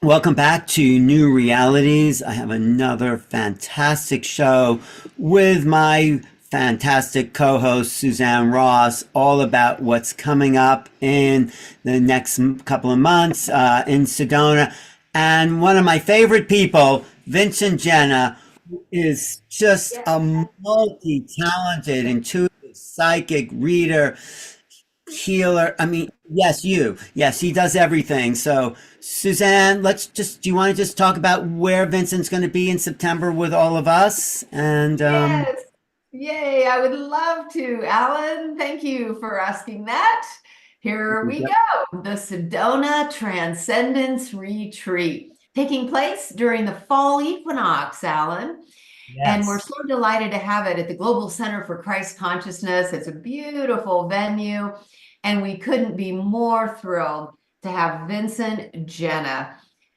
Welcome back to New Realities. I have another fantastic show with my fantastic co-host Suzanne Ross, all about what's coming up in the next couple of months in Sedona. And one of my favorite people, Vincent Genna, who is just a multi-talented, intuitive, psychic reader, healer. I mean, yes, you. Yes, he does everything. So, Suzanne, do you want to just talk about where Vincent's going to be in September with all of us? And Yes. Yay. I would love to. Alan, thank you for asking that. Here we go. The Sedona Transcendence Retreat, taking place during the fall equinox, Alan. And we're yes. so delighted to have it at the Global Center for Christ Consciousness. It's a beautiful venue, and we couldn't be more thrilled to have Vincent Genna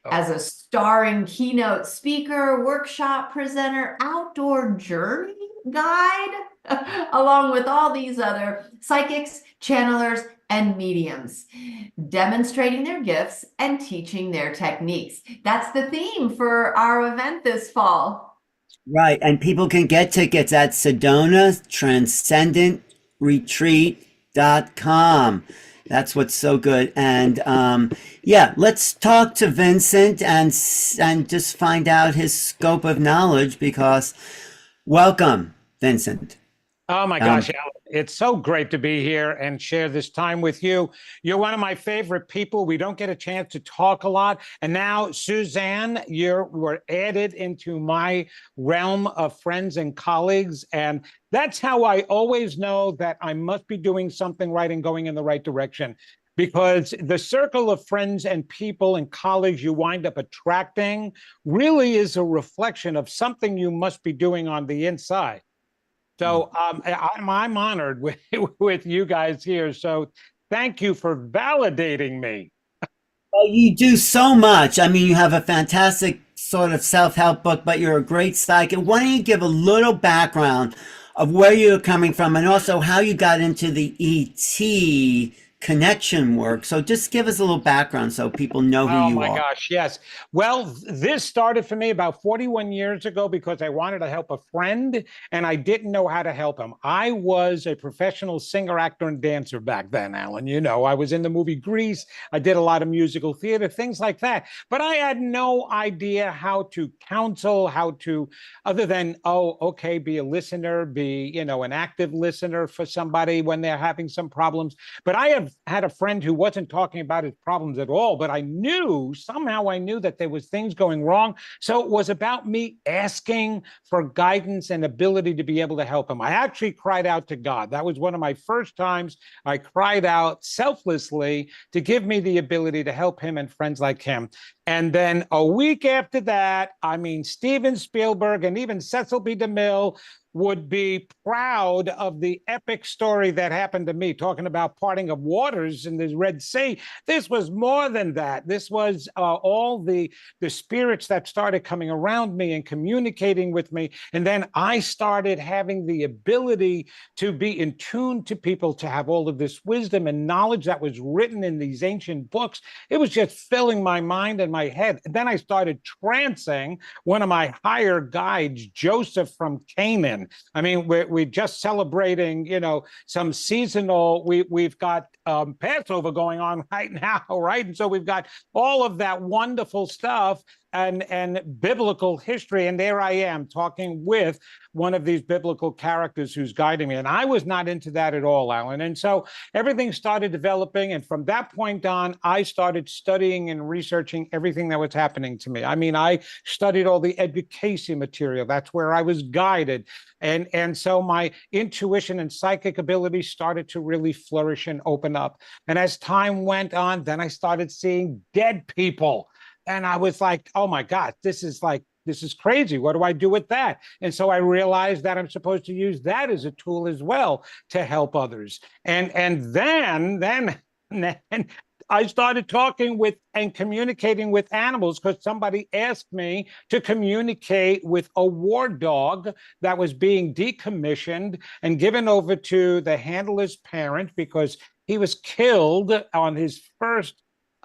as a starring keynote speaker, workshop presenter, outdoor journey guide, along with all these other psychics, channelers, and mediums, demonstrating their gifts and teaching their techniques. That's the theme for our event this fall. Right. And people can get tickets at Sedona Transcendent Retreat.com. That's what's so good. And yeah, let's talk to Vincent and just find out his scope of knowledge because welcome, Vincent. Oh my Um, gosh, Alan, it's so great to be here and share this time with you. You're one of my favorite people. We don't get a chance to talk a lot. And now, Suzanne, you were added into my realm of friends and colleagues. And that's how I always know that I must be doing something right and going in the right direction. Because the circle of friends and people and colleagues you wind up attracting really is a reflection of something you must be doing on the inside. So I'm honored with, with you guys here. So thank you for validating me. well, you do so much. I mean, you have a fantastic sort of self-help book, but you're a great psychic. Why don't you give a little background of where you're coming from and also how you got into the ET connection work? So just give us a little background so people know who Oh you my are. gosh, yes. Well, this started for me about 41 years ago because I wanted to help a friend and I didn't know how to help him. I was a professional singer, actor, and dancer back then, Alan. You know, I was in the movie Grease. I did a lot of musical theater, things like that. But I had no idea how to counsel, how to, other than, oh, okay, be a listener, be, you know, an active listener for somebody when they're having some problems. But I have had a friend who wasn't talking about his problems at all, but I knew, somehow I knew that there was things going wrong. So it was about me asking for guidance and ability to be able to help him. I actually cried out to God. That was one of my first times I cried out selflessly to give me the ability to help him and friends like him. And then a week after that, I mean, Steven Spielberg and even Cecil B. DeMille would be proud of the epic story that happened to me, talking about parting of waters in the Red Sea. This was more than that. This was all the spirits that started coming around me and communicating with me. And then I started having the ability to be in tune to people, to have all of this wisdom and knowledge that was written in these ancient books. It was just filling my mind and my head. And then I started trancing one of my higher guides, Joseph from Canaan. I mean, we're just celebrating, you know, some seasonal. We've got Passover going on right now, right? And so we've got all of that wonderful stuff and biblical history. And there I am talking with one of these biblical characters who's guiding me. And I was not into that at all, Alan. And so everything started developing. And from that point on, I started studying and researching everything that was happening to me. I mean, I studied all the education material. That's where I was guided. And so my intuition and psychic ability started to really flourish and open up. And as time went on, then I started seeing dead people. And I was like, oh my God, this is crazy. What do I do with that? And so I realized that I'm supposed to use that as a tool as well to help others. And then I started talking with and communicating with animals because somebody asked me to communicate with a war dog that was being decommissioned and given over to the handler's parent because he was killed on his first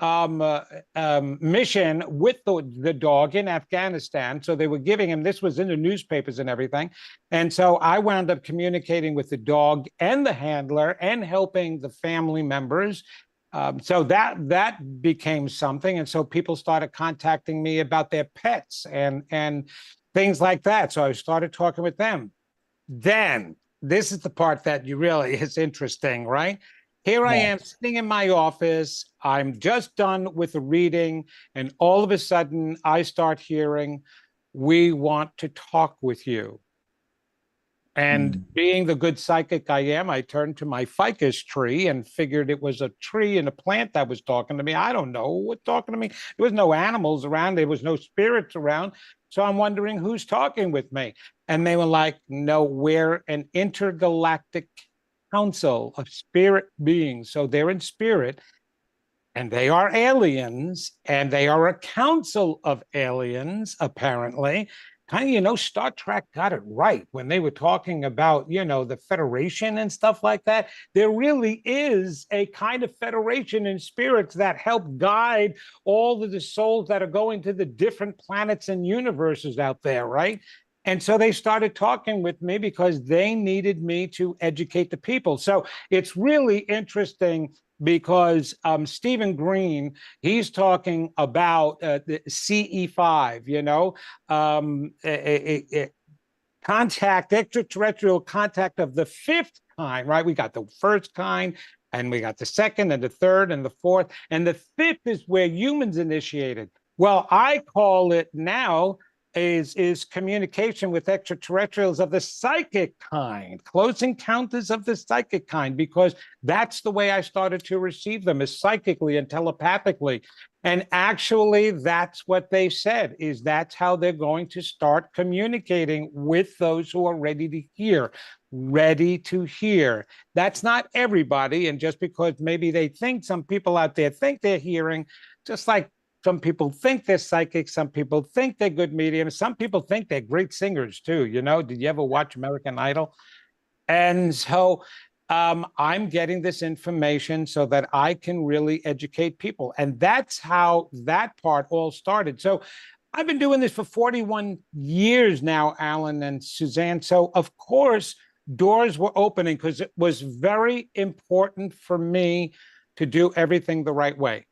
mission with the dog in Afghanistan. So they were giving him, this was in the newspapers and everything. And so I wound up communicating with the dog and the handler and helping the family members. So that became something. And so people started contacting me about their pets and things like that. So I started talking with them. Then this is the part that you really is interesting, right? Here I am sitting in my office. I'm just done with a reading, and all of a sudden I start hearing, "We want to talk with you." And being the good psychic I am, I turned to my ficus tree and figured it was a tree and a plant that was talking to me. I don't know what's talking to me. There was no animals around. There was no spirits around. So I'm wondering who's talking with me. And they were like, "No, we're an intergalactic council of spirit beings." So they're in spirit, and they are aliens, and they are a council of aliens, apparently. Kind of, Star Trek got it right when they were talking about, the Federation and stuff like that. There really is a kind of federation in spirits that help guide all of the souls that are going to the different planets and universes out there, right? And so they started talking with me because they needed me to educate the people. So it's really interesting because Stephen Green, he's talking about the CE5, contact, extraterrestrial contact of the fifth kind, right? We got the first kind, and we got the second and the third and the fourth, and the fifth is where humans initiated. Well, I call it now is communication with extraterrestrials of the psychic kind, close encounters of the psychic kind, because that's the way I started to receive them, is psychically and telepathically. And actually, that's what they said, is that's how they're going to start communicating with those who are ready to hear. Ready to hear. That's not everybody. And just because maybe they think, some people out there think they're hearing, just like some people think they're psychic. Some people think they're good mediums. Some people think they're great singers too. Did you ever watch American Idol? And so I'm getting this information so that I can really educate people. And that's how that part all started. So I've been doing this for 41 years now, Alan and Suzanne. So of course, doors were opening because it was very important for me to do everything the right way.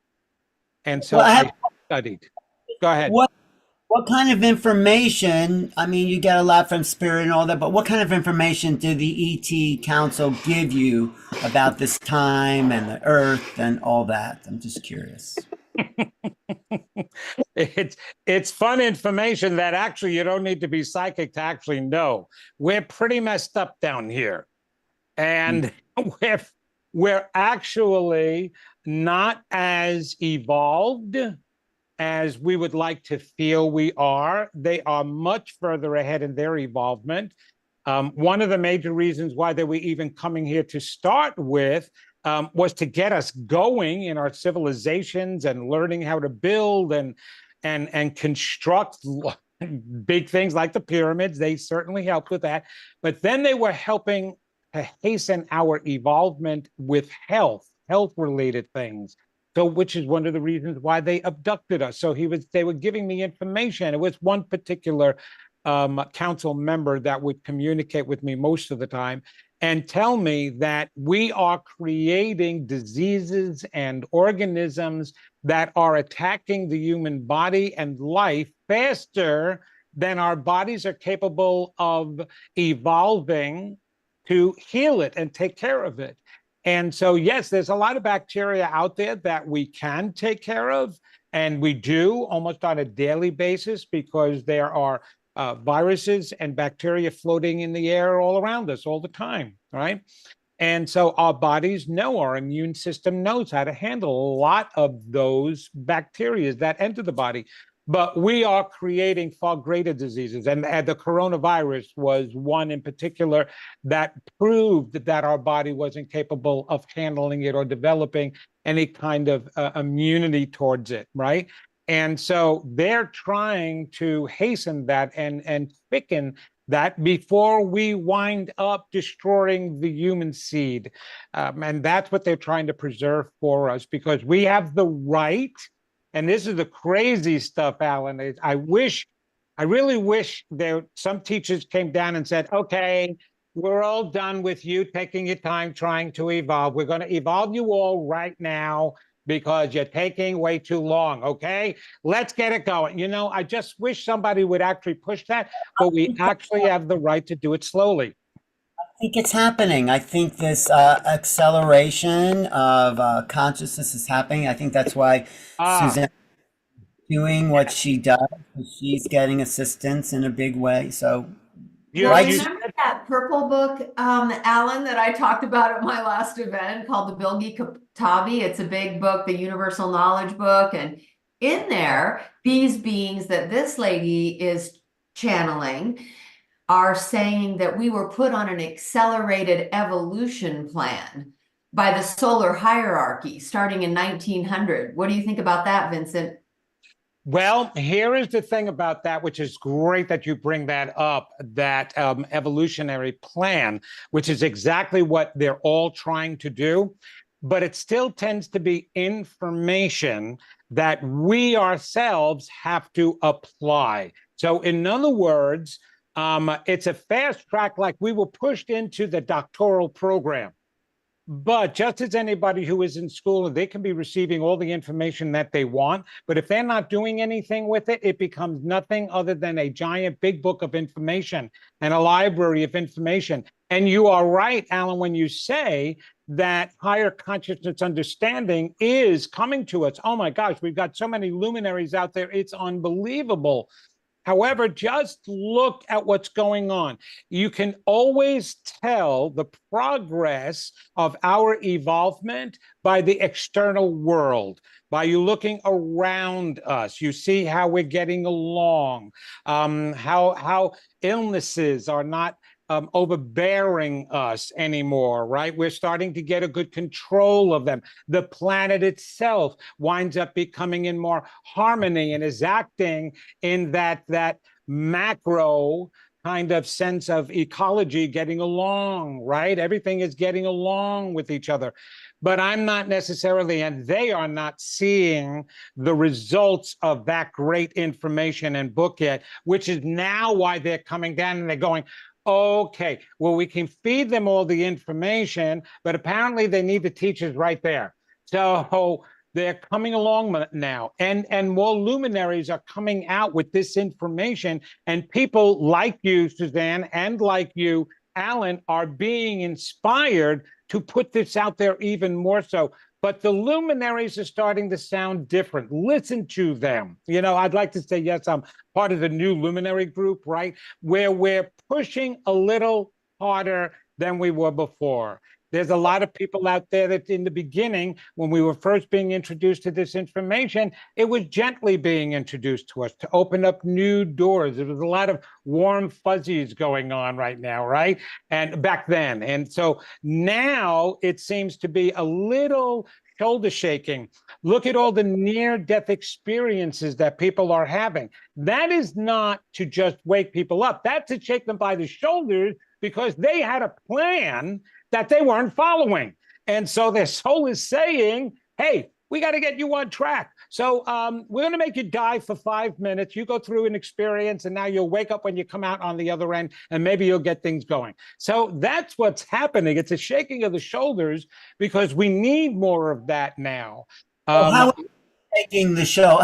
And so I studied. Go ahead. What kind of information? I mean, you get a lot from spirit and all that, but what kind of information did the ET Council give you about this time and the Earth and all that? I'm just curious. It's fun information that actually you don't need to be psychic to actually know. We're pretty messed up down here, and we're actually not as evolved as we would like to feel we are. They are much further ahead in their evolvement. One of the major reasons why they were even coming here to start with was to get us going in our civilizations and learning how to build and construct big things like the pyramids. They certainly helped with that. But then they were helping to hasten our evolvement with health-related things. So, which is one of the reasons why they abducted us. So they were giving me information. It was one particular council member that would communicate with me most of the time and tell me that we are creating diseases and organisms that are attacking the human body and life faster than our bodies are capable of evolving to heal it and take care of it. And so, yes, there's a lot of bacteria out there that we can take care of, and we do almost on a daily basis, because there are viruses and bacteria floating in the air all around us all the time, right? And so our bodies know, our immune system knows how to handle a lot of those bacteria that enter the body. But we are creating far greater diseases. And the coronavirus was one in particular that proved that our body wasn't capable of handling it or developing any kind of immunity towards it, right? And so they're trying to hasten that and quicken that before we wind up destroying the human seed. And that's what they're trying to preserve for us, because we have the right, and this is the crazy stuff, Alan. I really wish some teachers came down and said, okay, we're all done with you taking your time trying to evolve. We're going to evolve you all right now because you're taking way too long, okay? Let's get it going. You know, I just wish somebody would actually push that, but we actually have the right to do it slowly. I think it's happening. I think this acceleration of consciousness is happening. I think that's why Suzanne doing what she does. She's getting assistance in a big way. So, remember that purple book, Alan, that I talked about at my last event called the Bilgi Katabi? It's a big book, the universal knowledge book. And in there, these beings that this lady is channeling are saying that we were put on an accelerated evolution plan by the solar hierarchy starting in 1900. What do you think about that, Vincent? Well, here is the thing about that, which is great that you bring that up, that evolutionary plan, which is exactly what they're all trying to do. But it still tends to be information that we ourselves have to apply. So in other words, it's a fast track, like we were pushed into the doctoral program. But just as anybody who is in school, they can be receiving all the information that they want. But if they're not doing anything with it, it becomes nothing other than a giant big book of information and a library of information. And you are right, Alan, when you say that higher consciousness understanding is coming to us. Oh my gosh, we've got so many luminaries out there. It's unbelievable. However, just look at what's going on. You can always tell the progress of our evolvement by the external world, by you looking around us. You see how we're getting along, how illnesses are not overbearing us anymore, right? We're starting to get a good control of them. The planet itself winds up becoming in more harmony and is acting in that macro kind of sense of ecology, getting along, right? Everything is getting along with each other. But I'm not necessarily, and they are not seeing the results of that great information and book yet, which is now why they're coming down and they're going, okay, well, we can feed them all the information, but apparently they need the teachers right there. So they're coming along now, and more luminaries are coming out with this information, and people like you, Suzanne, and like you, Alan, are being inspired to put this out there even more so. But the luminaries are starting to sound different. Listen to them. You know, I'd like to say, yes, I'm part of the new luminary group, right? Where we're pushing a little harder than we were before. There's a lot of people out there that in the beginning, when we were first being introduced to this information, it was gently being introduced to us to open up new doors. There was a lot of warm fuzzies going on right now, right? And back then. And so now it seems to be a little shoulder shaking. Look at all the near-death experiences that people are having. That is not to just wake people up. That's to shake them by the shoulders because they had a plan that they weren't following. And so their soul is saying, hey, we got to get you on track. So we're going to make you die for 5 minutes. You go through an experience, and now you'll wake up when you come out on the other end, and maybe you'll get things going. So that's what's happening. It's a shaking of the shoulders because we need more of that now. How are you taking the show?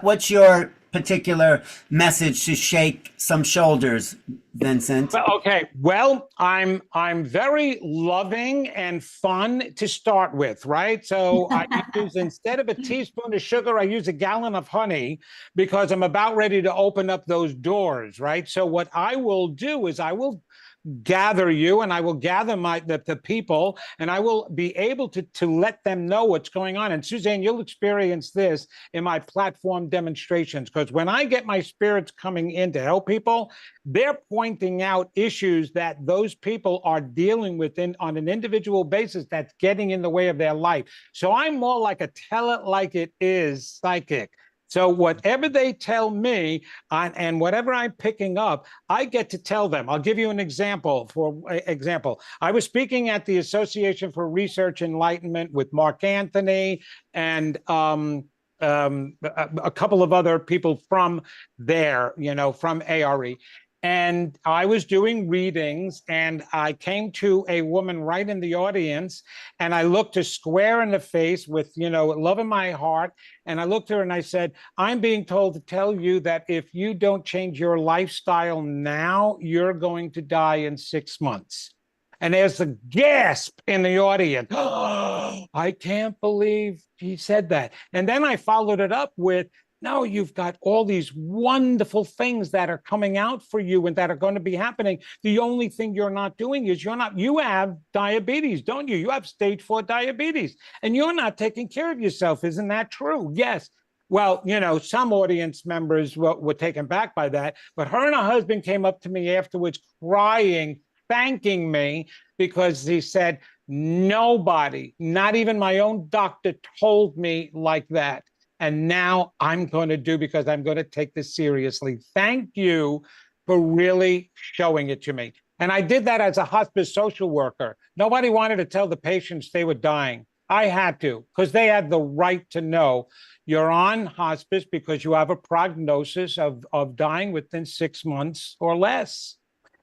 What's your particular message to shake some shoulders, Vincent? Okay, well, I'm very loving and fun to start with, right? So I use, instead of a teaspoon of sugar, I use a gallon of honey because I'm about ready to open up those doors, right? So what I will do is I will gather you, and I will gather the people, and I will be able to let them know what's going on. And Suzanne, you'll experience this in my platform demonstrations, because when I get my spirits coming in to help people, they're pointing out issues that those people are dealing with on an individual basis that's getting in the way of their life. So I'm more like a tell it like it is psychic. So whatever they tell me and whatever I'm picking up, I get to tell them. I'll give you an example. I was speaking at the Association for Research Enlightenment with Mark Anthony and a couple of other people from there, from ARE. And I was doing readings, and I came to a woman right in the audience, and I looked her square in the face with, love in my heart. And I looked at her and I said, I'm being told to tell you that if you don't change your lifestyle now, you're going to die in 6 months. And there's a gasp in the audience. Oh, I can't believe he said that. And then I followed it up with, no, you've got all these wonderful things that are coming out for you and that are going to be happening. The only thing you're not doing is you have diabetes, don't you? You have stage 4 diabetes, and you're not taking care of yourself. Isn't that true? Yes. Well, some audience members were taken back by that, but her and her husband came up to me afterwards crying, thanking me, because he said, nobody, not even my own doctor, told me like that. And now I'm going to do, because I'm going to take this seriously. Thank you for really showing it to me. And I did that as a hospice social worker. Nobody wanted to tell the patients they were dying. I had to, because they had the right to know you're on hospice because you have a prognosis of dying within 6 months or less.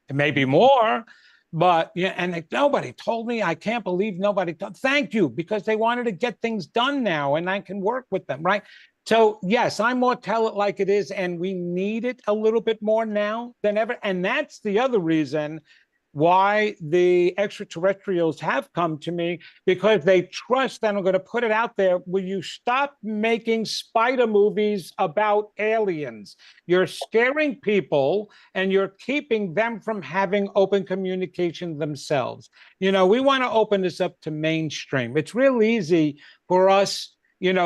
It may be more, but and nobody told me. I can't believe nobody told. Thank you, because they wanted to get things done now, and I can work with them, right? So yes, I'm more tell it like it is, and we need it a little bit more now than ever. And that's the other reason why the extraterrestrials have come to me, because they trust that I'm going to put it out there. Will you stop making spider movies about aliens? You're scaring people and you're keeping them from having open communication themselves. We want to open this up to mainstream. It's real easy for us,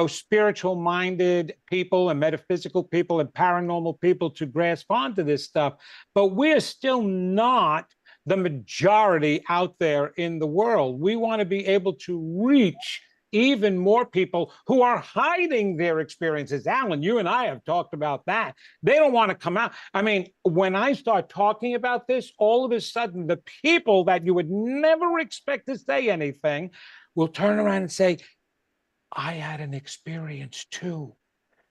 spiritual minded people and metaphysical people and paranormal people to grasp onto this stuff, but we're still not the majority out there in the world. We want to be able to reach even more people who are hiding their experiences. Alan, you and I have talked about that. They don't want to come out. I mean, when I start talking about this, all of a sudden, the people that you would never expect to say anything will turn around and say, I had an experience too.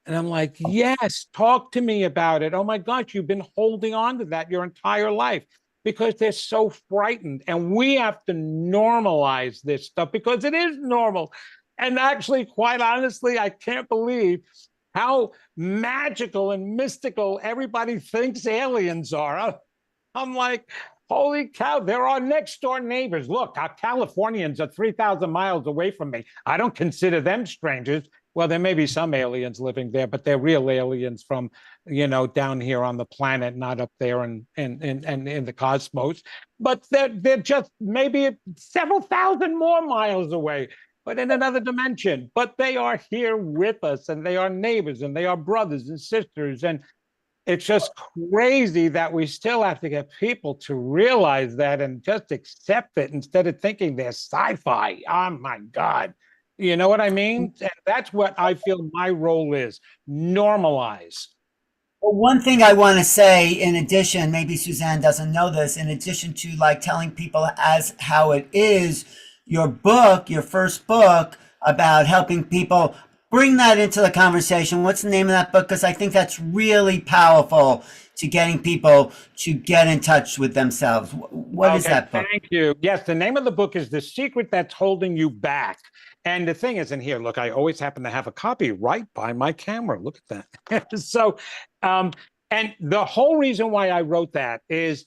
And I'm like, yes, talk to me about it. Oh my gosh, you've been holding on to that your entire life. Because they're so frightened. And we have to normalize this stuff, because it is normal. And actually, quite honestly, I can't believe how magical and mystical everybody thinks aliens are. I'm like, holy cow, they're our next door neighbors. Look, our Californians are 3,000 miles away from me. I don't consider them strangers. Well, there may be some aliens living there, but they're real aliens from, down here on the planet, not up there in the cosmos. But they're just maybe several thousand more miles away, but in another dimension. But they are here with us, and they are neighbors, and they are brothers and sisters. And it's just crazy that we still have to get people to realize that and just accept it instead of thinking they're sci-fi. Oh my God. You know what I mean? And that's what I feel my role is. Normalize. Well, one thing I want to say, in addition, maybe Suzanne doesn't know this, in addition to like telling people as how it is, your book, your first book about helping people, bring that into the conversation. What's the name of that book? Because I think that's really powerful to getting people to get in touch with themselves. What is that book? Thank you. Yes, the name of the book is The Secret That's Holding You Back. And the thing is, in here, look, I always happen to have a copy right by my camera. Look at that. So, and the whole reason why I wrote that is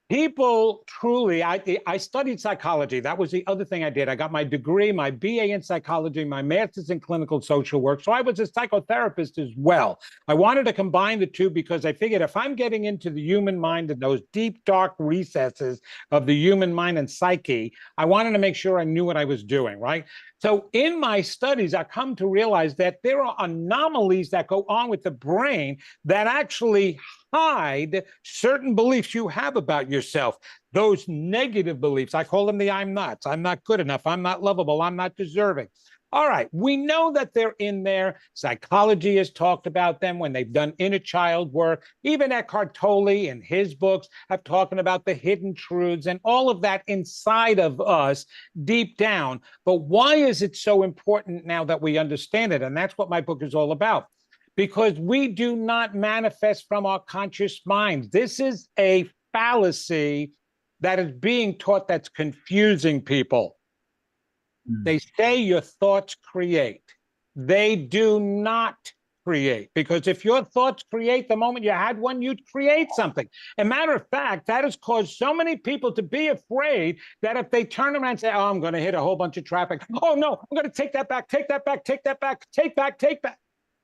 people truly, I studied psychology. That was the other thing I did. I got my degree, my BA in psychology, my master's in clinical social work. So I was a psychotherapist as well. I wanted to combine the two because I figured if I'm getting into the human mind and those deep, dark recesses of the human mind and psyche, I wanted to make sure I knew what I was doing, right? So in my studies, I come to realize that there are anomalies that go on with the brain that actually hide certain beliefs you have about yourself. Those negative beliefs, I call them the I'm nots. I'm not good enough. I'm not lovable. I'm not deserving. All right, we know that they're in there. Psychology has talked about them when they've done inner child work. Even Eckhart Tolle in his books have talking about the hidden truths and all of that inside of us deep down. But why is it so important now that we understand it? And that's what my book is all about. Because we do not manifest from our conscious minds. This is a fallacy that is being taught that's confusing people. They say your thoughts create. They do not create, because if your thoughts create, the moment you had one, you'd create something. As a matter of fact, that has caused so many people to be afraid that if they turn around and say, oh, I'm going to hit a whole bunch of traffic. Oh, no, I'm going to take that back, take that back, take that back, take back, take back.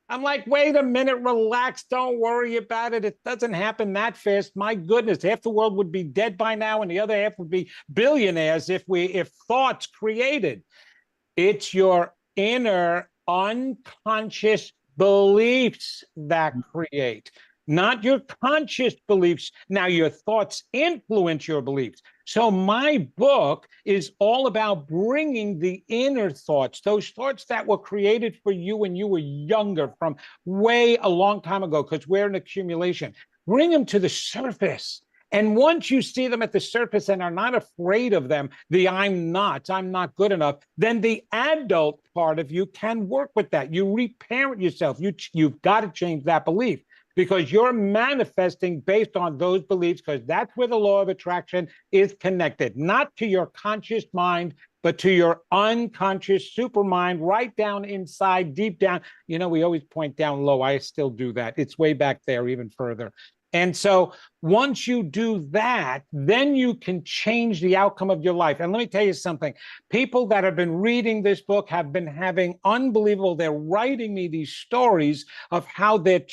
I'm like, wait a minute, relax, don't worry about it. It doesn't happen that fast. My goodness, half the world would be dead by now, and the other half would be billionaires if thoughts created. It's your inner unconscious beliefs that create, not your conscious beliefs. Now, your thoughts influence your beliefs. So my book is all about bringing the inner thoughts, those thoughts that were created for you when you were younger, from way a long time ago, because we're an accumulation. Bring them to the surface. And once you see them at the surface and are not afraid of them, I'm not good enough, then the adult part of you can work with that. You reparent yourself. You've got to change that belief, because you're manifesting based on those beliefs, because that's where the law of attraction is connected, not to your conscious mind, but to your unconscious supermind, right down inside, deep down. You know, we always point down low. I still do that. It's way back there, even further. And so once you do that, then you can change the outcome of your life. And let me tell you something. People that have been reading this book have been having unbelievable, they're writing me these stories of how their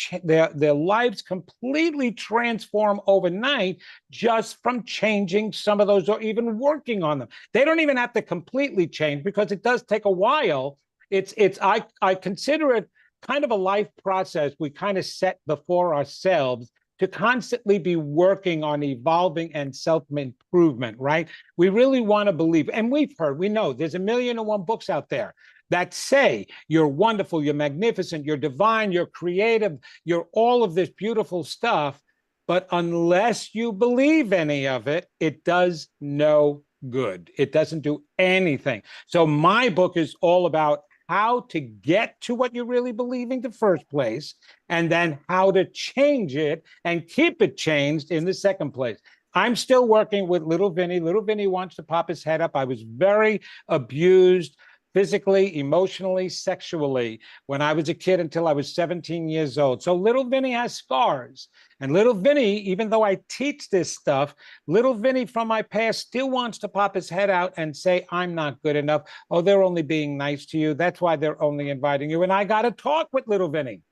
lives completely transform overnight just from changing some of those, or even working on them. They don't even have to completely change, because it does take a while. I consider it kind of a life process we kind of set before ourselves, to constantly be working on evolving and self-improvement, right? We really want to believe, and we know there's 1,000,001 books out there that say you're wonderful, you're magnificent, you're divine, you're creative, you're all of this beautiful stuff. But unless you believe any of it, it does no good. It doesn't do anything. So my book is all about how to get to what you really believe in the first place, and then how to change it and keep it changed in the second place. I'm still working with little Vinny. Little Vinny wants to pop his head up. I was very abused physically, emotionally, sexually when I was a kid until I was 17 years old. So little Vinny has scars. And little Vinny, even though I teach this stuff, little Vinny from my past still wants to pop his head out and say, I'm not good enough. Oh, they're only being nice to you. That's why they're only inviting you. And I got to talk with little Vinny.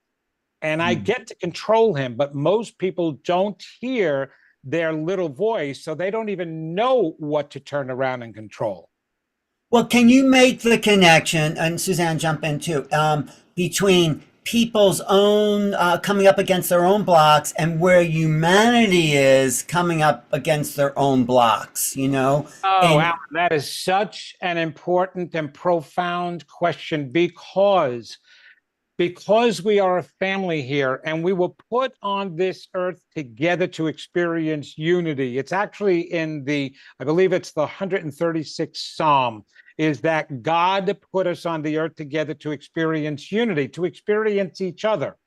And I get to control him. But most people don't hear their little voice, so they don't even know what to turn around and control. Well, can you make the connection, and Suzanne, jump in too, between people's own coming up against their own blocks and where humanity is coming up against their own blocks, you know? Oh, Alan, that is such an important and profound question, because we are a family here, and we were put on this earth together to experience unity. It's actually in I believe it's the 136th Psalm, is that God put us on the earth together to experience unity, to experience each other,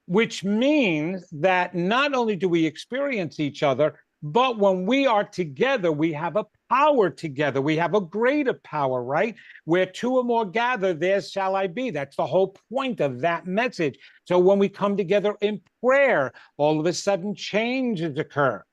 which means that not only do we experience each other, but when we are together, we have a power together. We have a greater power, right? Where two or more gather, there shall I be. That's the whole point of that message. So when we come together in prayer, all of a sudden changes occur.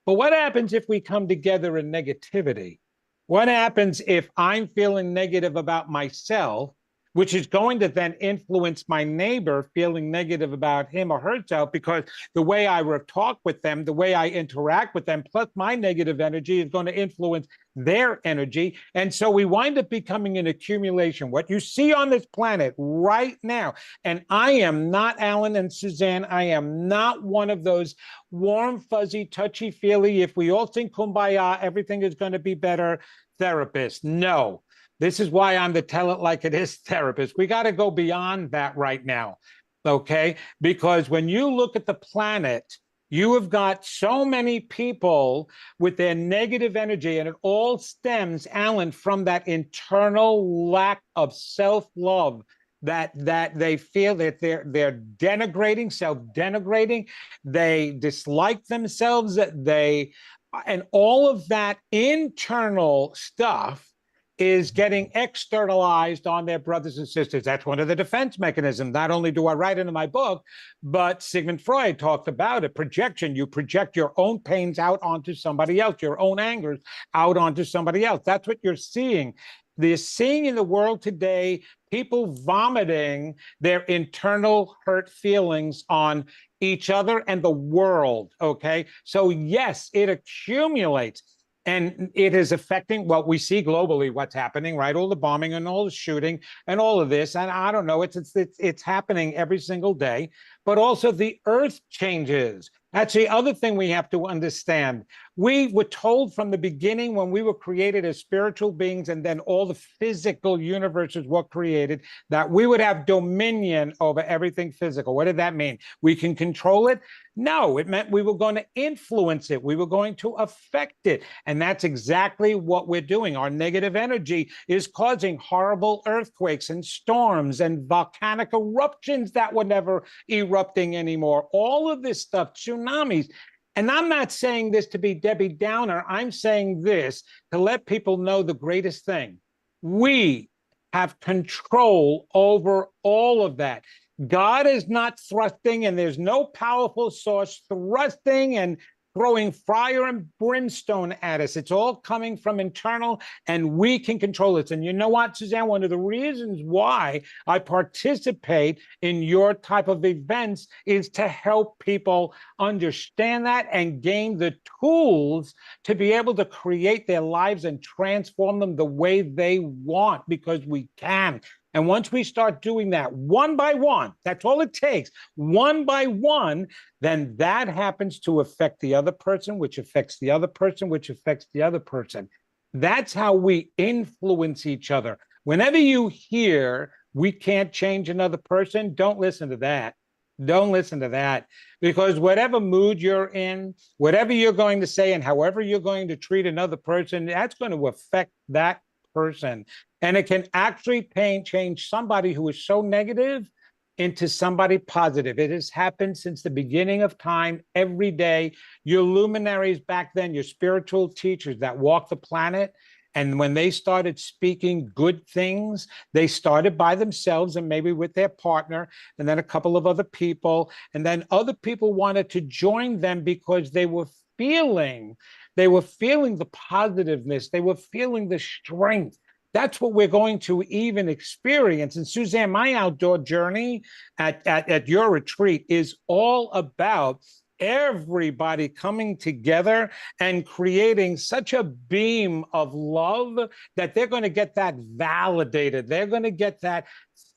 But what happens if we come together in negativity? What happens if I'm feeling negative about myself, which is going to then influence my neighbor feeling negative about him or herself, because the way I talk with them, the way I interact with them, plus my negative energy is going to influence their energy. And so we wind up becoming an accumulation. What you see on this planet right now, and I am not Alan and Suzanne, I am not one of those warm, fuzzy, touchy-feely, if we all sing Kumbaya, everything is going to be better therapists. No. This is why I'm the tell it like it is therapist. We got to go beyond that right now, okay? Because when you look at the planet, you have got so many people with their negative energy, and it all stems, Alan, from that internal lack of self-love that they feel that they're denigrating, self-denigrating, they dislike themselves, and all of that internal stuff is getting externalized on their brothers and sisters. That's one of the defense mechanisms. Not only do I write it in my book, but Sigmund Freud talked about it. Projection. You project your own pains out onto somebody else, your own angers out onto somebody else. That's what you're seeing. They're seeing in the world today people vomiting their internal hurt feelings on each other and the world, okay? So yes, it accumulates. And it is affecting what we see globally, what's happening, right? All the bombing and all the shooting and all of this. And I don't know, it's happening every single day. But also the earth changes. That's the other thing we have to understand. We were told from the beginning when we were created as spiritual beings, and then all the physical universes were created, that we would have dominion over everything physical. What did that mean? We can control it? No, it meant we were going to influence it. We were going to affect it. And that's exactly what we're doing. Our negative energy is causing horrible earthquakes and storms and volcanic eruptions that were never erupting anymore. All of this stuff, tsunamis. And I'm not saying this to be Debbie Downer. I'm saying this to let people know the greatest thing. We have control over all of that. God is not thrusting, and there's no powerful source thrusting and throwing fire and brimstone at us. It's all coming from internal, and we can control it. And you know what, Suzanne? One of the reasons why I participate in your type of events is to help people understand that and gain the tools to be able to create their lives and transform them the way they want, because we can. And once we start doing that one by one, that's all it takes, one by one, then that happens to affect the other person, which affects the other person, which affects the other person. That's how we influence each other. Whenever you hear we can't change another person, don't listen to that. Don't listen to that, because whatever mood you're in, whatever you're going to say, and however you're going to treat another person, that's going to affect that person. And it can actually change somebody who is so negative into somebody positive. It has happened since the beginning of time, every day. Your luminaries back then, your spiritual teachers that walked the planet, and when they started speaking good things, they started by themselves and maybe with their partner, and then a couple of other people. And then other people wanted to join them because they were feeling the positiveness. They were feeling the strength. That's what we're going to even experience. And Suzanne, my outdoor journey at your retreat is all about everybody coming together and creating such a beam of love that they're going to get that validated. They're going to get that,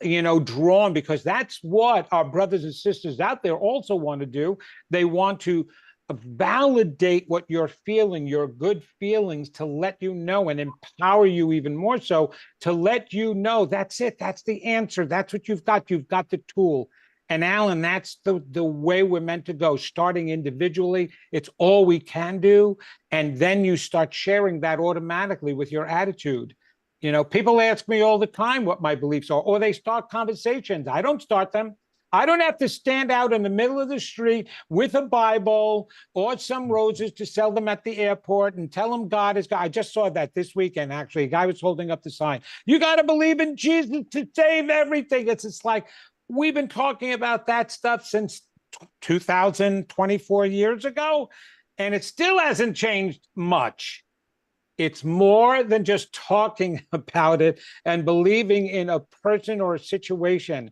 drawn, because that's what our brothers and sisters out there also want to do. They want to validate what you're feeling, your good feelings, to let you know and empower you even more so, to let you know that's it, that's the answer, that's what you've got the tool. And Alan, that's the way we're meant to go, starting individually. It's all we can do. And then you start sharing that automatically with your attitude. People ask me all the time what my beliefs are, or they start conversations. I don't start them. I don't have to stand out in the middle of the street with a Bible or some roses to sell them at the airport and tell them God is God. I just saw that this weekend, actually. A guy was holding up the sign. You got to believe in Jesus to save everything. It's like, we've been talking about that stuff since 2024 years ago, and it still hasn't changed much. It's more than just talking about it and believing in a person or a situation.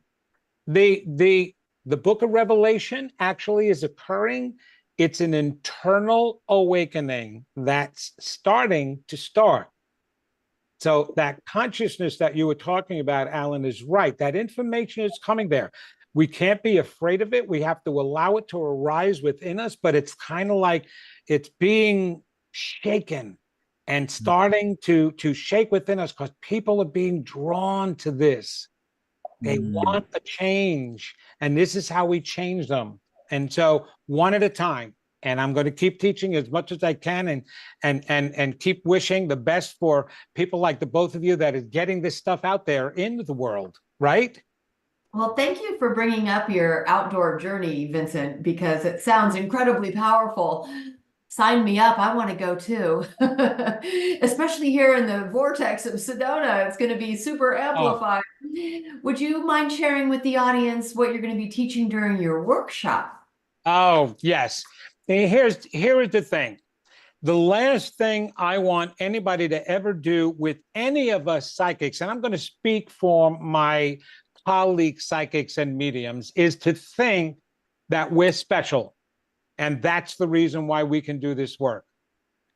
The book of Revelation actually is occurring. It's an internal awakening that's starting to start. So that consciousness that you were talking about, Alan, is right. That information is coming there. We can't be afraid of it. We have to allow it to arise within us, but it's kind of like it's being shaken. and starting to shake within us, because people are being drawn to this. They want a change, and this is how we change them. And so one at a time. And I'm going to keep teaching as much as I can, and keep wishing the best for people like the both of you that is getting this stuff out there into the world, right? Well, thank you for bringing up your outdoor journey, Vincent, because it sounds incredibly powerful. Sign me up. I want to go too. Especially here in the vortex of Sedona. It's going to be super amplified. Would you mind sharing with the audience what you're going to be teaching during your workshop? Oh, yes. Here is the thing. The last thing I want anybody to ever do with any of us psychics, and I'm going to speak for my colleague psychics and mediums, is to think that we're special. And that's the reason why we can do this work.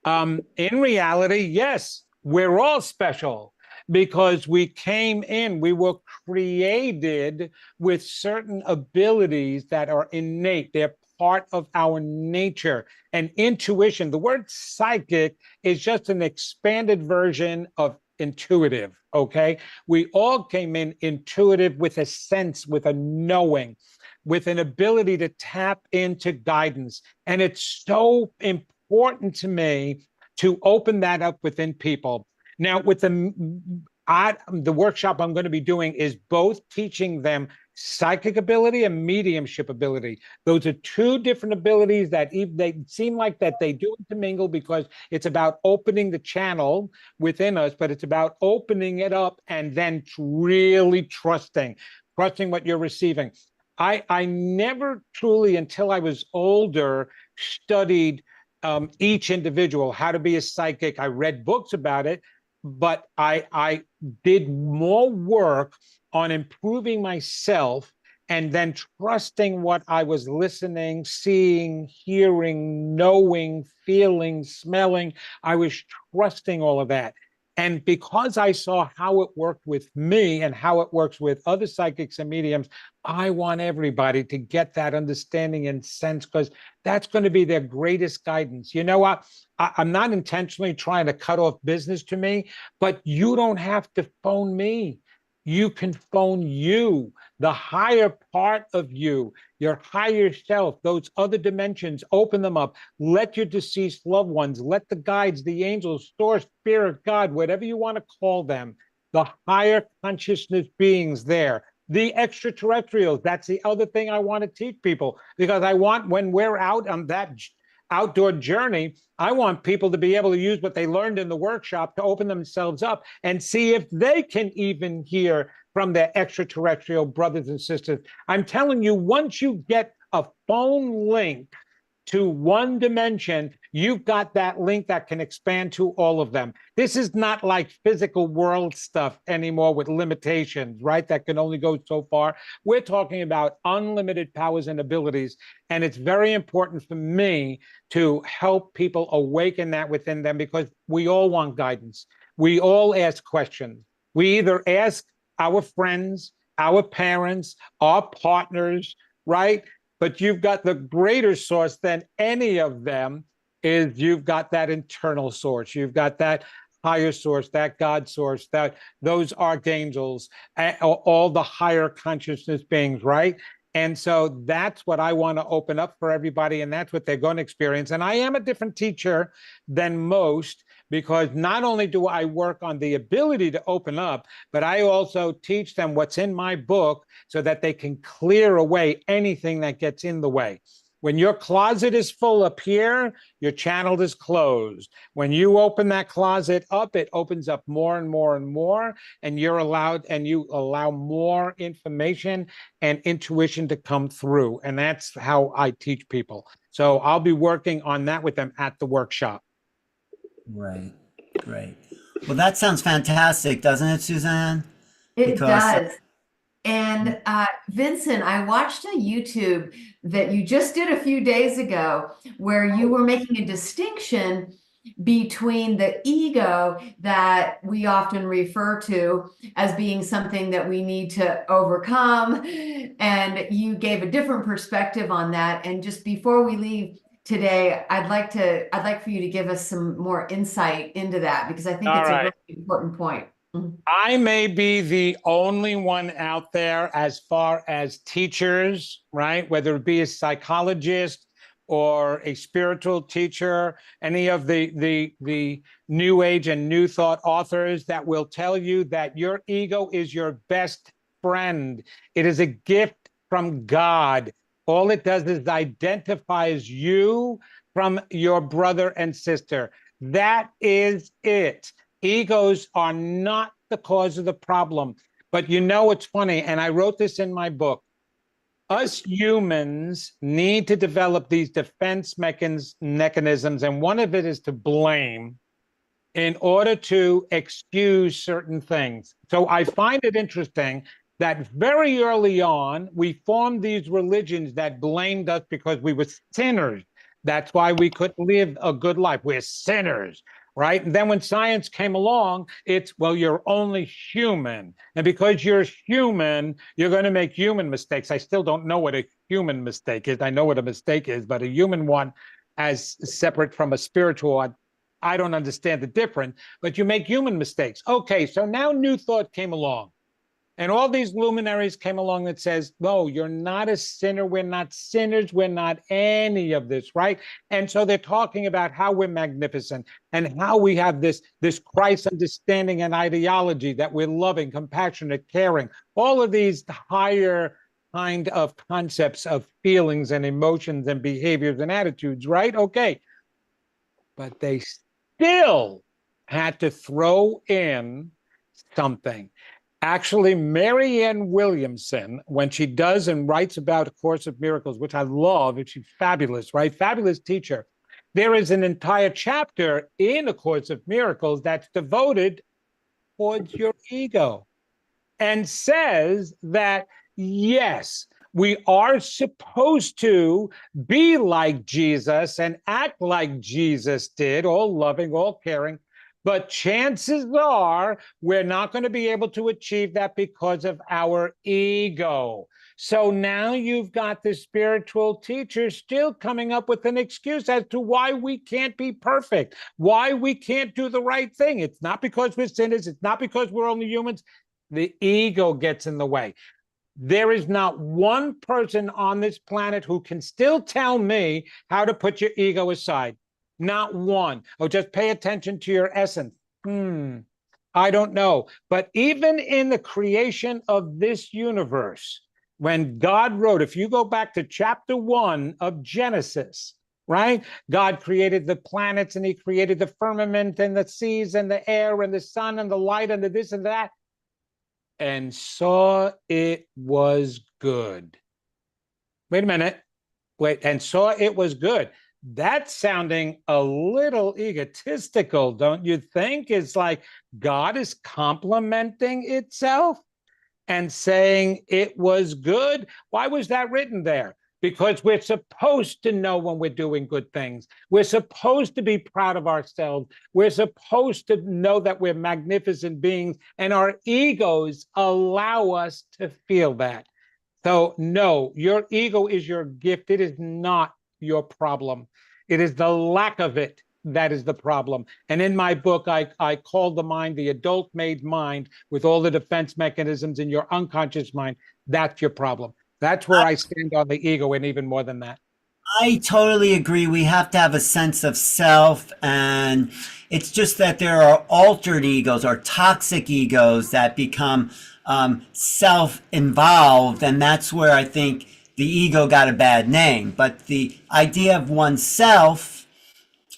In reality, yes, we're all special because we came in, we were created with certain abilities that are innate. They're part of our nature and intuition. The word psychic is just an expanded version of intuitive, okay? We all came in intuitive with a sense, with a knowing, with an ability to tap into guidance. And it's so important to me to open that up within people. Now, with the workshop I'm going to be doing is both teaching them psychic ability and mediumship ability. Those are two different abilities that they seem like that they do intermingle, because it's about opening the channel within us, but it's about opening it up and then really trusting what you're receiving. I never truly, until I was older, studied each individual, how to be a psychic. I read books about it, but I did more work on improving myself and then trusting what I was listening, seeing, hearing, knowing, feeling, smelling. I was trusting all of that. And because I saw how it worked with me and how it works with other psychics and mediums, I want everybody to get that understanding and sense, because that's going to be their greatest guidance. You know what? I'm not intentionally trying to cut off business to me, but you don't have to phone me. You can phone you, the higher part of you, your higher self, those other dimensions. Open them up. Let your deceased loved ones, let the guides, the angels, source, spirit, God, whatever you want to call them, the higher consciousness beings there. The extraterrestrials, that's the other thing I want to teach people, because I want, when we're out on that outdoor journey, I want people to be able to use what they learned in the workshop to open themselves up and see if they can even hear from their extraterrestrial brothers and sisters. I'm telling you, once you get a phone link to one dimension, you've got that link that can expand to all of them. This is not like physical world stuff anymore with limitations, right? That can only go so far. We're talking about unlimited powers and abilities. And it's very important for me to help people awaken that within them, because we all want guidance. We all ask questions. We either ask our friends, our parents, our partners, right? But you've got the greater source than any of them is you've got that internal source. You've got that higher source, that God source, that those archangels, all the higher consciousness beings, right? And so that's what I want to open up for everybody, and that's what they're going to experience. And I am a different teacher than most, because not only do I work on the ability to open up, but I also teach them what's in my book so that they can clear away anything that gets in the way. When your closet is full up here, your channel is closed. When you open that closet up, it opens up more and more and more, and you allow more information and intuition to come through. And that's how I teach people. So I'll be working on that with them at the workshop. Right. Great. Well, that sounds fantastic, doesn't it, Suzanne? It Because does. And Vincent, I watched a YouTube that you just did a few days ago where you were making a distinction between the ego that we often refer to as being something that we need to overcome. And you gave a different perspective on that. And just before we leave today. I'd like for you to give us some more insight into that, because I think All it's a right. really important point. Mhm. I may be the only one out there as far as teachers, right? Whether it be a psychologist or a spiritual teacher, any of the new age and new thought authors that will tell you that your ego is your best friend. It is a gift from God. All it does is identifies you from your brother and sister. That is it. Egos are not the cause of the problem. But you know, it's funny, and I wrote this in my book. Us humans need to develop these defense mechanisms, and one of it is to blame in order to excuse certain things. So I find it interesting that very early on, we formed these religions that blamed us because we were sinners. That's why we couldn't live a good life. We're sinners, right? And then when science came along, it's, well, you're only human. And because you're human, you're going to make human mistakes. I still don't know what a human mistake is. I know what a mistake is, but a human one, as separate from a spiritual one, I don't understand the difference, but you make human mistakes. Okay, so now New Thought came along. And all these luminaries came along that says, no, you're not a sinner. We're not sinners. We're not any of this, right? And so they're talking about how we're magnificent and how we have this Christ understanding and ideology, that we're loving, compassionate, caring, all of these higher kind of concepts of feelings and emotions and behaviors and attitudes, right? Okay. But they still had to throw in something. Actually, Marianne Williamson, when she does and writes about A Course of Miracles, which I love, and she's fabulous, right? Fabulous teacher. There is an entire chapter in A Course of Miracles that's devoted towards your ego and says that, yes, we are supposed to be like Jesus and act like Jesus did, all loving, all caring. But chances are we're not going to be able to achieve that because of our ego. So now you've got the spiritual teacher still coming up with an excuse as to why we can't be perfect, why we can't do the right thing. It's not because we're sinners. It's not because we're only humans. The ego gets in the way. There is not one person on this planet who can still tell me how to put your ego aside. Not one. Oh, just pay attention to your essence. I don't know. But even in the creation of this universe, when God wrote, if you go back to chapter 1 of Genesis, right? God created the planets and he created the firmament and the seas and the air and the sun and the light and the this and that, and saw it was good. Wait a minute. Wait, and saw it was good. That's sounding a little egotistical, don't you think? It's like God is complimenting itself and saying it was good. Why was that written there? Because we're supposed to know when we're doing good things. We're supposed to be proud of ourselves. We're supposed to know that we're magnificent beings, and our egos allow us to feel that. So no, your ego is your gift. It is not your problem. It is the lack of it that is the problem. And in my book, I call the mind the adult-made mind with all the defense mechanisms in your unconscious mind. That's your problem. That's where I stand on the ego, and even more than that. I totally agree. We have to have a sense of self, and it's just that there are altered egos or toxic egos that become self-involved, and that's where I think the ego got a bad name. But the idea of oneself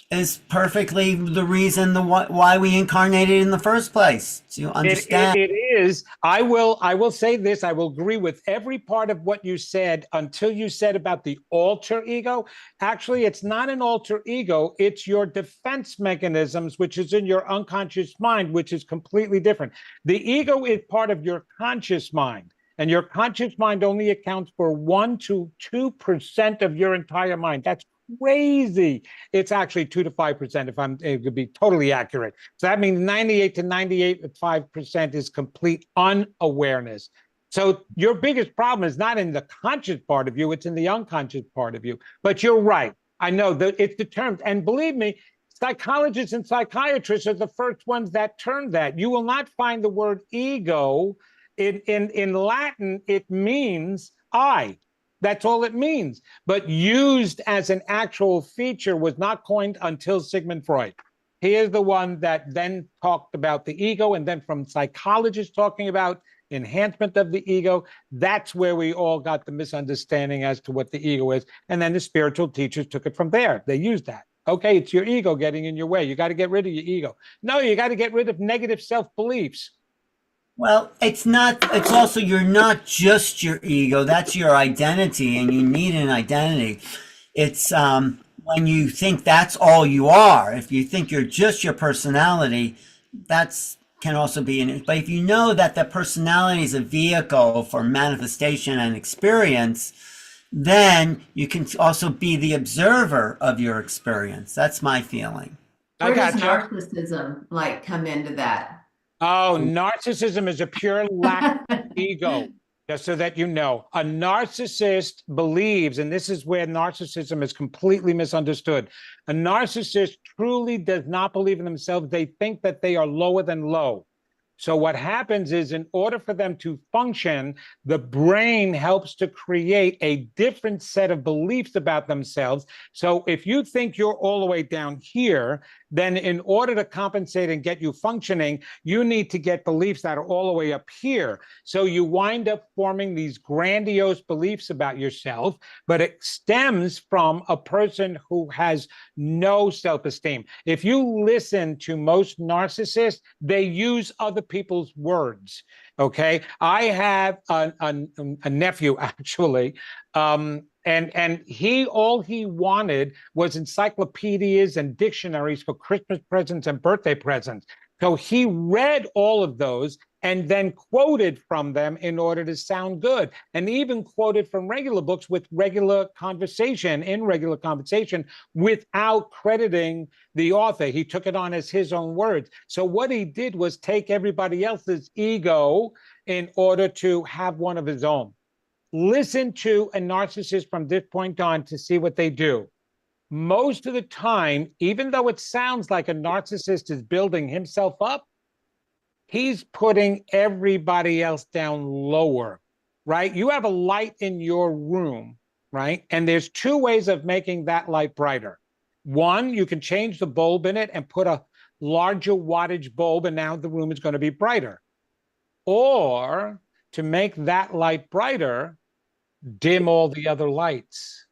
is perfectly the reason why we incarnated in the first place, to understand. It is. I will say this. I will agree with every part of what you said until you said about the alter ego. Actually, it's not an alter ego. It's your defense mechanisms, which is in your unconscious mind, which is completely different. The ego is part of your conscious mind. And your conscious mind only accounts for 1 to 2% of your entire mind. That's crazy. It's actually 2 to 5%, if I'm it could be totally accurate. So that means 98 to 98.5% is complete unawareness. So your biggest problem is not in the conscious part of you, it's in the unconscious part of you. But you're right. I know that it's the terms. And believe me, psychologists and psychiatrists are the first ones that turn that. You will not find the word ego. In Latin, it means I. That's all it means. But used as an actual feature was not coined until Sigmund Freud. He is the one that then talked about the ego, and then from psychologists talking about enhancement of the ego, that's where we all got the misunderstanding as to what the ego is. And then the spiritual teachers took it from there. They used that. Okay, it's your ego getting in your way. You got to get rid of your ego. No, you got to get rid of negative self-beliefs. Well, it's not, it's also, you're not just your ego, that's your identity, and you need an identity. It's when you think that's all you are, if you think you're just your personality, that's can also be in it. But if you know that the personality is a vehicle for manifestation and experience, then you can also be the observer of your experience. That's my feeling. Where does narcissism like come into that? Oh, narcissism is a pure lack of ego, just so that you know. A narcissist believes, and this is where narcissism is completely misunderstood. A narcissist truly does not believe in themselves. They think that they are lower than low. So what happens is, in order for them to function, the brain helps to create a different set of beliefs about themselves. So if you think you're all the way down here, then in order to compensate and get you functioning, you need to get beliefs that are all the way up here. So you wind up forming these grandiose beliefs about yourself, but it stems from a person who has no self-esteem. If you listen to most narcissists, they use other people's words. Okay, I have a nephew actually, and he all he wanted was encyclopedias and dictionaries for Christmas presents and birthday presents. So he read all of those and then quoted from them in order to sound good, and even quoted from regular books with regular conversation, without crediting the author. He took it on as his own words. So what he did was take everybody else's ego in order to have one of his own. Listen to a narcissist from this point on to see what they do. Most of the time, even though it sounds like a narcissist is building himself up, he's putting everybody else down lower, right? You have a light in your room, right? And there's two ways of making that light brighter. One, you can change the bulb in it and put a larger wattage bulb, and now the room is going to be brighter. Or to make that light brighter, dim all the other lights.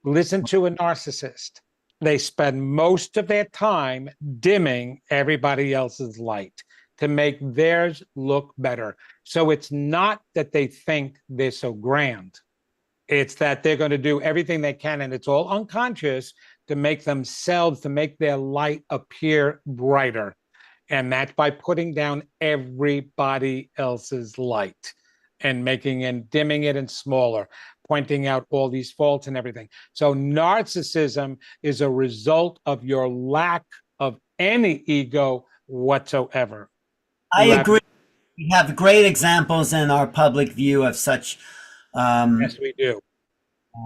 Listen to a narcissist. They spend most of their time dimming everybody else's light to make theirs look better. So it's not that they think they're so grand. It's that they're going to do everything they can, and it's all unconscious, to make themselves, to make their light appear brighter. And that's by putting down everybody else's light and making and dimming it and smaller, pointing out all these faults and everything. So narcissism is a result of your lack of any ego whatsoever. I agree. We have great examples in our public view of such. Yes, we do.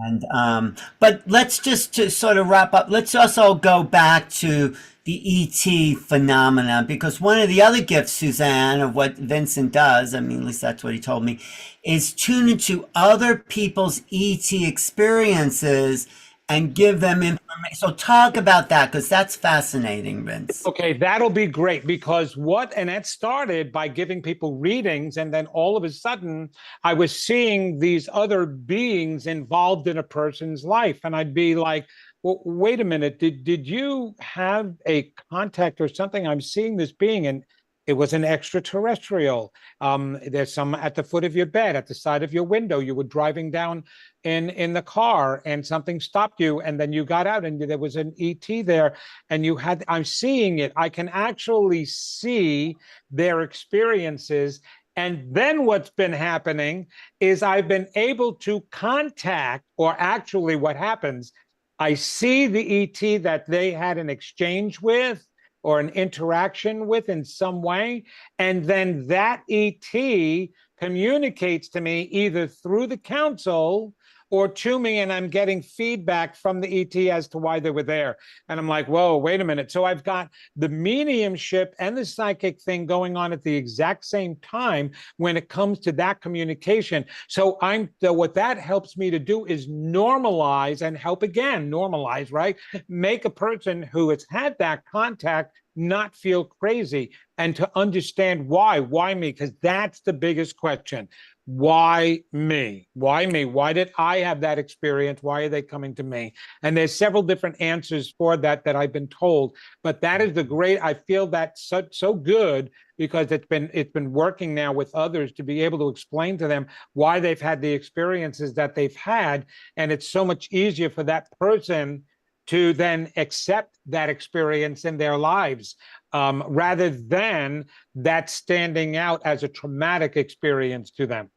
And but let's just to sort of wrap up. Let's also go back to the ET phenomena, because one of the other gifts, Suzanne, of what Vincent does, I mean, at least that's what he told me, is tune into other people's ET experiences and give them information. So talk about that, because that's fascinating, Vince. Okay, that'll be great, because and that started by giving people readings, and then all of a sudden I was seeing these other beings involved in a person's life, and I'd be like, well, wait a minute, did you have a contact or something? I'm seeing this being, and it was an extraterrestrial. There's some at the foot of your bed, at the side of your window. You were driving down in the car and something stopped you, and then you got out and there was an ET there, and I'm seeing it. I can actually see their experiences. And then what's been happening is I've been able to contact, or actually what happens, I see the ET that they had an exchange with or an interaction with in some way, and then that ET communicates to me either through the council or to me, and I'm getting feedback from the ET as to why they were there. And I'm like, whoa, wait a minute. So I've got the mediumship and the psychic thing going on at the exact same time when it comes to that communication. So what that helps me to do is normalize and help again, normalize, right? Make a person who has had that contact not feel crazy and to understand why me? Because that's the biggest question. Why me? Why me? Why did I have that experience? Why are they coming to me? And there's several different answers for that I've been told. But that is I feel that's so good because it's been working now with others to be able to explain to them why they've had the experiences that they've had. And it's so much easier for that person to then accept that experience in their lives, rather than that standing out as a traumatic experience to them.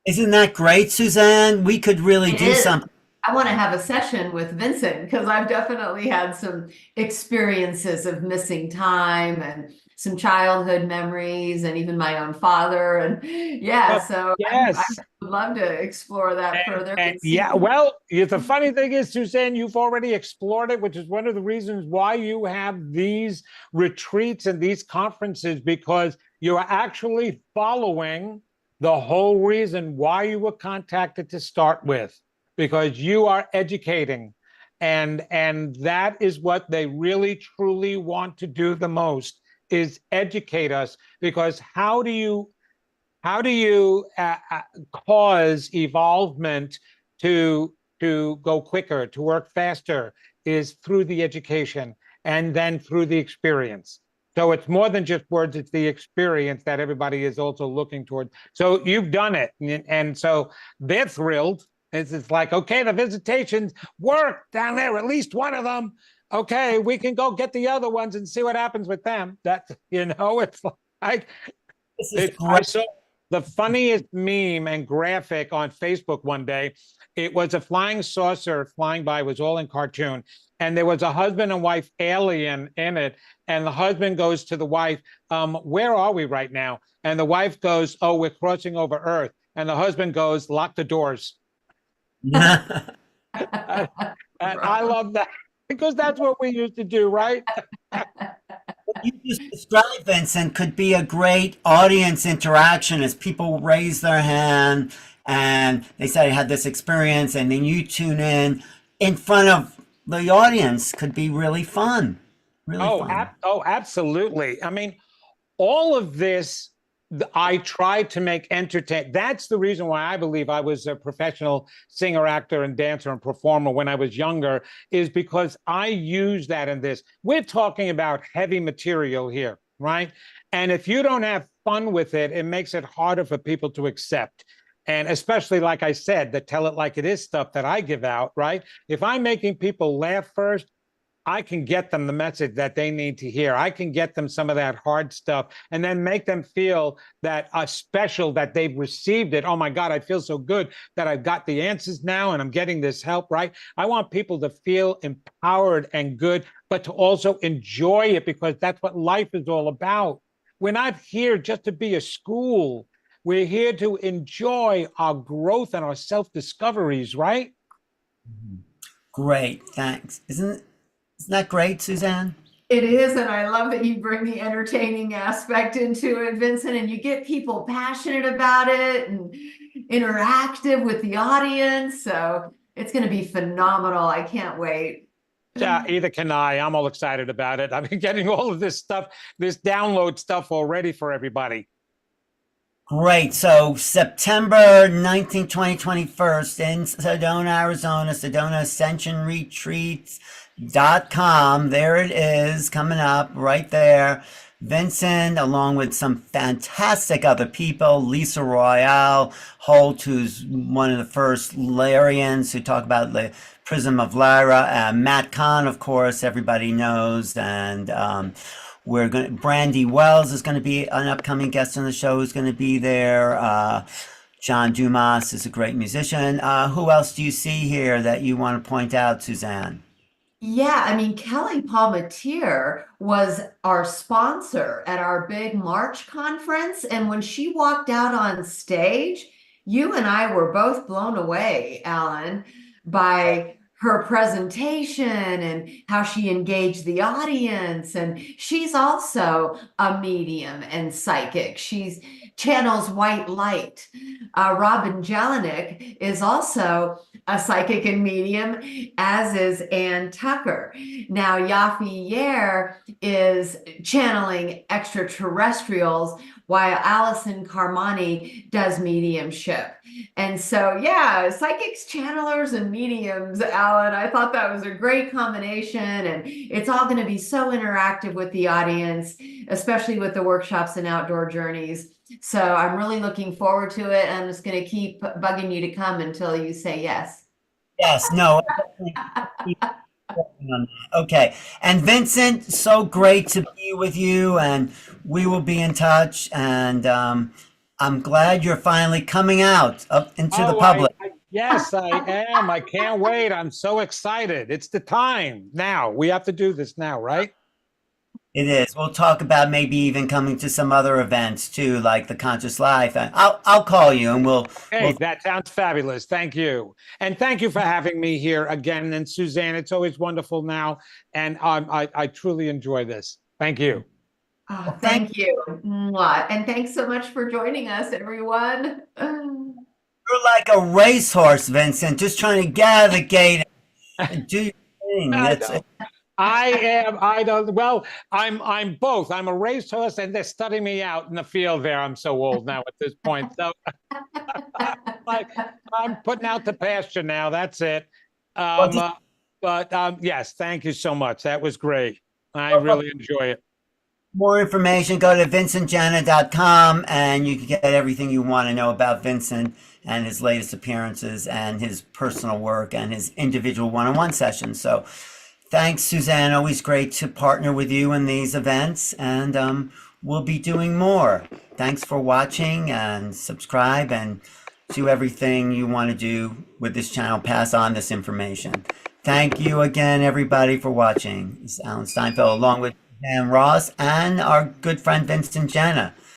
Isn't that great, Suzanne? We could really do something. I want to have a session with Vincent because I've definitely had some experiences of missing time and some childhood memories and even my own father. And so yes. I would love to explore that further. Well, the funny thing is, Suzanne, you've already explored it, which is one of the reasons why you have these retreats and these conferences, because you're actually following the whole reason why you were contacted to start with, because you are educating. And that is what they really, truly want to do the most, is educate us. Because how do you cause evolvement to go quicker, to work faster, is through the education and then through the experience. So it's more than just words, it's the experience that everybody is also looking toward. So you've done it. And so they're thrilled. It's like, okay, the visitations work down there, at least one of them. Okay, we can go get the other ones and see what happens with them. It's like, I saw the funniest meme and graphic on Facebook one day. It was a flying saucer flying by, it was all in cartoon. And there was a husband and wife alien in it. And the husband goes to the wife, where are we right now? And the wife goes, oh, we're crossing over Earth. And the husband goes, lock the doors. And I love that, because that's what we used to do, right? What you just described, Vincent, could be a great audience interaction as people raise their hand and they say, I had this experience, and then you tune in front of the audience. Could be really fun. Really fun. Absolutely. I mean, all of this, I tried to make entertain. That's the reason why I believe I was a professional singer, actor, and dancer and performer when I was younger, is because I use that in this. We're talking about heavy material here, right? And if you don't have fun with it, it makes it harder for people to accept. And especially, like I said, the tell it like it is stuff that I give out, right? If I'm making people laugh first, I can get them the message that they need to hear. I can get them some of that hard stuff and then make them feel that special, that they've received it. Oh my God, I feel so good that I've got the answers now and I'm getting this help, right? I want people to feel empowered and good, but to also enjoy it, because that's what life is all about. We're not here just to be a school. We're here to enjoy our growth and our self-discoveries, right? Great, thanks. Isn't that great, Suzanne? It is, and I love that you bring the entertaining aspect into it, Vincent, and you get people passionate about it and interactive with the audience. So it's going to be phenomenal. I can't wait. Yeah, either can I. I'm all excited about it. I've been getting all of this stuff, this download stuff already for everybody. Great. So September 19th, 21st in Sedona, Arizona, Sedona Ascension Retreats.com. There it is, coming up right there. Vincent, along with some fantastic other people, Lisa Royale Holt, who's one of the first Lyrians who talk about the Prism of Lyra, Matt Kahn, of course, everybody knows, and Brandy Wells is going to be an upcoming guest on the show, who's going to be there. John Dumas is a great musician. Who else do you see here that you want to point out, Suzanne? Yeah, I mean, Kelly Palmatier was our sponsor at our big March conference. And when she walked out on stage, you and I were both blown away, Alan, by her presentation and how she engaged the audience. And she's also a medium and psychic. She's channels white light. Robin Jelinek is also a psychic and medium, as is Ann Tucker. Now, Yafi Yer is channeling extraterrestrials, while Allison Carmani does mediumship. And so, yeah, psychics, channelers, and mediums, Alan, I thought that was a great combination. And it's all going to be so interactive with the audience, especially with the workshops and outdoor journeys. So I'm really looking forward to it. I'm just going to keep bugging you to come until you say yes. Yes, no. Okay. And Vincent, so great to be with you, and we will be in touch. And I'm glad you're finally coming out up into the public. Yes, I am. I can't wait. I'm so excited. It's the time now. We have to do this now, right? It is. We'll talk about maybe even coming to some other events too, like the Conscious Life. And I'll call you and Hey, that sounds fabulous. Thank you. And thank you for having me here again. And Suzanne, it's always wonderful now. And I truly enjoy this. Thank you. Oh, thank you. Mwah. And thanks so much for joining us, everyone. You're like a racehorse, Vincent, just trying to get out of the gate and do your thing. I'm both. I'm a racehorse and they're studying me out in the field there. I'm so old now at this point. So I'm putting out the pasture now. That's it. Yes, thank you so much. That was great. I really enjoy it. More information, go to vincentgenna.com and you can get everything you want to know about Vincent and his latest appearances and his personal work and his individual one-on-one sessions. So thanks, Suzanne. Always great to partner with you in these events, and we'll be doing more. Thanks for watching, and subscribe and do everything you want to do with this channel. Pass on this information. Thank you again, everybody, for watching. This is Alan Steinfeld, along with Dan Ross and our good friend Vincent Genna.